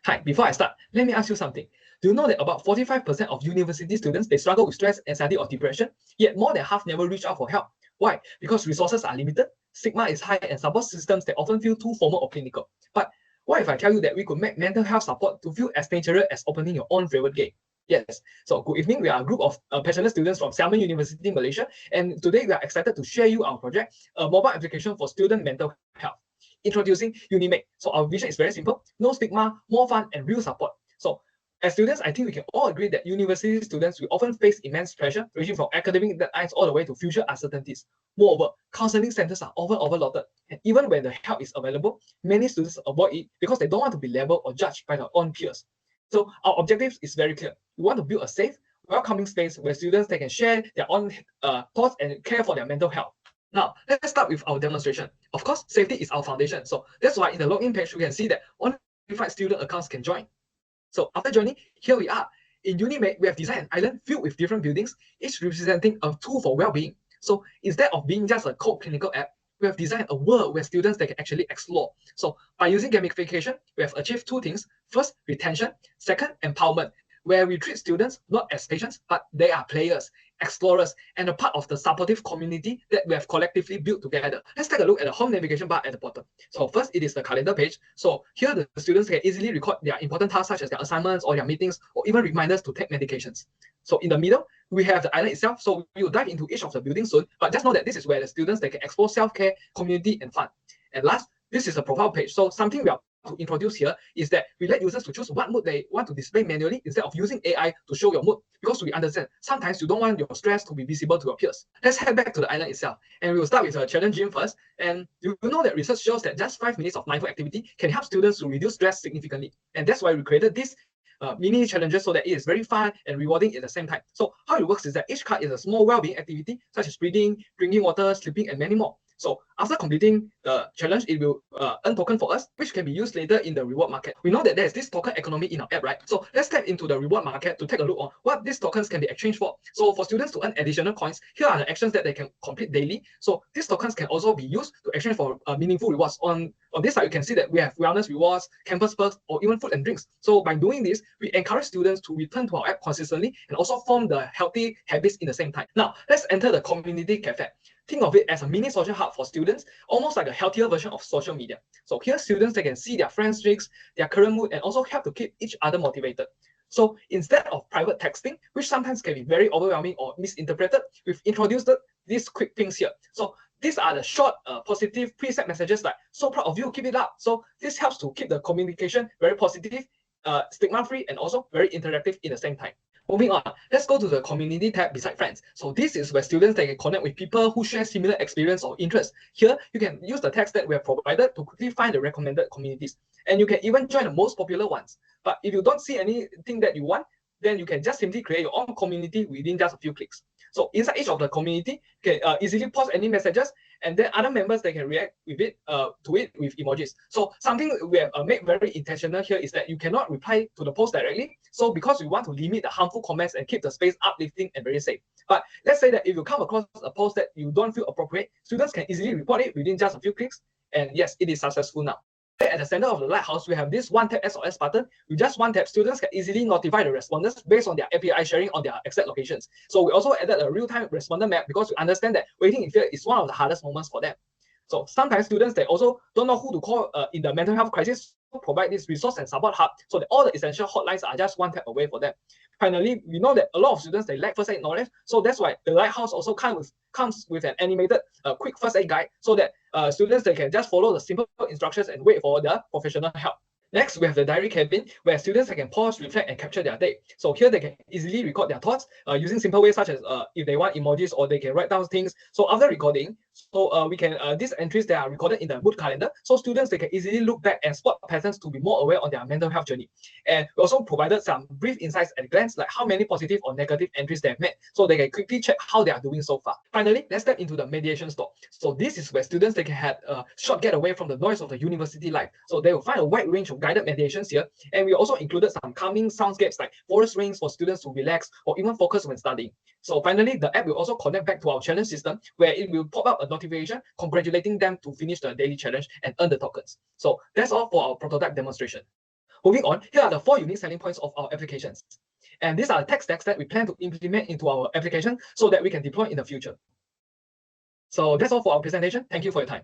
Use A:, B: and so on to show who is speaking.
A: Hi, before I start, let me ask you something. Do you know that about 45% of university students, they struggle with stress, anxiety, or depression, yet more than half never reach out for help? Why? Because resources are limited, stigma is high, and support systems that often feel too formal or clinical. But what if I tell you that we could make mental health support to feel as natural as opening your own favorite game? Yes. So good evening. We are a group of passionate students from Salmon University, Malaysia, and today we are excited to share you our project, a mobile application for student mental health. Introducing UniMate. So our vision is very simple: no stigma, more fun, and real support. So as students, I think we can all agree that university students will often face immense pressure, ranging from academic deadlines all the way to future uncertainties. Moreover, counseling centers are often overloaded, and even when the help is available, many students avoid it because they don't want to be labeled or judged by their own peers. So our objective is very clear. We want to build a safe, welcoming space where students they can share their own thoughts and care for their mental health. Now, let's start with our demonstration. Of course, safety is our foundation. So that's why in the login page, we can see that only verified student accounts can join. So after joining, here we are. In UniMate, we have designed an island filled with different buildings, each representing a tool for well-being. So instead of being just a code clinical app, we have designed a world where students they can actually explore. So by using gamification, we have achieved two things. First, retention. Second, empowerment, where we treat students not as patients, but they are players, explorers, and a part of the supportive community that we have collectively built together. Let's take a look at the home navigation bar at the bottom. So first, it is the calendar page. So here, the students can easily record their important tasks such as their assignments or their meetings, or even reminders to take medications. So in the middle, we have the island itself. So we will dive into each of the buildings soon, but just know that this is where the students they can explore self-care, community, and fun. And last, this is a profile page. So something we are to introduce here is that we let users to choose what mood they want to display manually instead of using AI to show your mood, because we understand sometimes you don't want your stress to be visible to your peers. Let's head back to the island itself, and we will start with a challenge gym first. And you know that research shows that just 5 minutes of mindful activity can help students to reduce stress significantly, and that's why we created this mini challenges so that it is very fun and rewarding at the same time. So how it works is that each card is a small well-being activity such as breathing, drinking water, sleeping, and many more. So after completing the challenge, it will earn token for us, which can be used later in the reward market. We know that there's this token economy in our app, right? So let's step into the reward market to take a look on what these tokens can be exchanged for. So for students to earn additional coins, here are the actions that they can complete daily. So these tokens can also be used to exchange for meaningful rewards. On this side, you can see that we have wellness rewards, campus perks, or even food and drinks. So by doing this, we encourage students to return to our app consistently and also form the healthy habits in the same time. Now, let's enter the community cafe. Think of it as a mini social hub for students, almost like a healthier version of social media. So here, students they can see their friends' streaks, their current mood, and also help to keep each other motivated. So instead of private texting, which sometimes can be very overwhelming or misinterpreted, we've introduced these quick things here. So these are the short, positive preset messages like "so proud of you, keep it up." So this helps to keep the communication very positive, stigma-free, and also very interactive in the same time. Moving on, let's go to the community tab beside friends. So this is where students they can connect with people who share similar experience or interests. Here, you can use the text that we have provided to quickly find the recommended communities. And you can even join the most popular ones. But if you don't see anything that you want, then you can just simply create your own community within just a few clicks. So inside each of the community, you can easily post any messages, and then other members they can react with it to it with emojis. So something we have made very intentional here is that you cannot reply to the post directly. So because we want to limit the harmful comments and keep the space uplifting and very safe. But let's say that if you come across a post that you don't feel appropriate, students can easily report it within just a few clicks. And yes, it is successful now. At the center of the lighthouse, we have this one-tap SOS button. With just one tap, students can easily notify the responders based on their API sharing on their exact locations. So we also added a real-time responder map because we understand that waiting in fear is one of the hardest moments for them. So sometimes students, they also don't know who to call in the mental health crisis. Provide this resource and support hub so that all the essential hotlines are just one tap away for them. Finally, we know that a lot of students they lack first aid knowledge, so that's why the Lighthouse also comes with an animated quick first aid guide so that students they can just follow the simple instructions and wait for the professional help. Next, we have the diary cabin where students can pause, reflect, and capture their day. So here they can easily record their thoughts using simple ways such as if they want emojis or they can write down things. So after recording, we can these entries that are recorded in the mood calendar. So students they can easily look back and spot patterns to be more aware on their mental health journey. And we also provided some brief insights at a glance, like how many positive or negative entries they have made, so they can quickly check how they are doing so far. Finally, let's step into the mediation store. So this is where students they can have a short getaway from the noise of the university life. So they will find a wide range of guided meditations here, and we also included some calming soundscapes like forest rains for students to relax or even focus when studying. So finally, the app will also connect back to our challenge system where it will pop up a notification congratulating them to finish the daily challenge and earn the tokens. So that's all for our prototype demonstration. Moving on, here are the 4 unique selling points of our applications. And these are the tech stacks that we plan to implement into our application so that we can deploy in the future. So that's all for our presentation. Thank you for your time.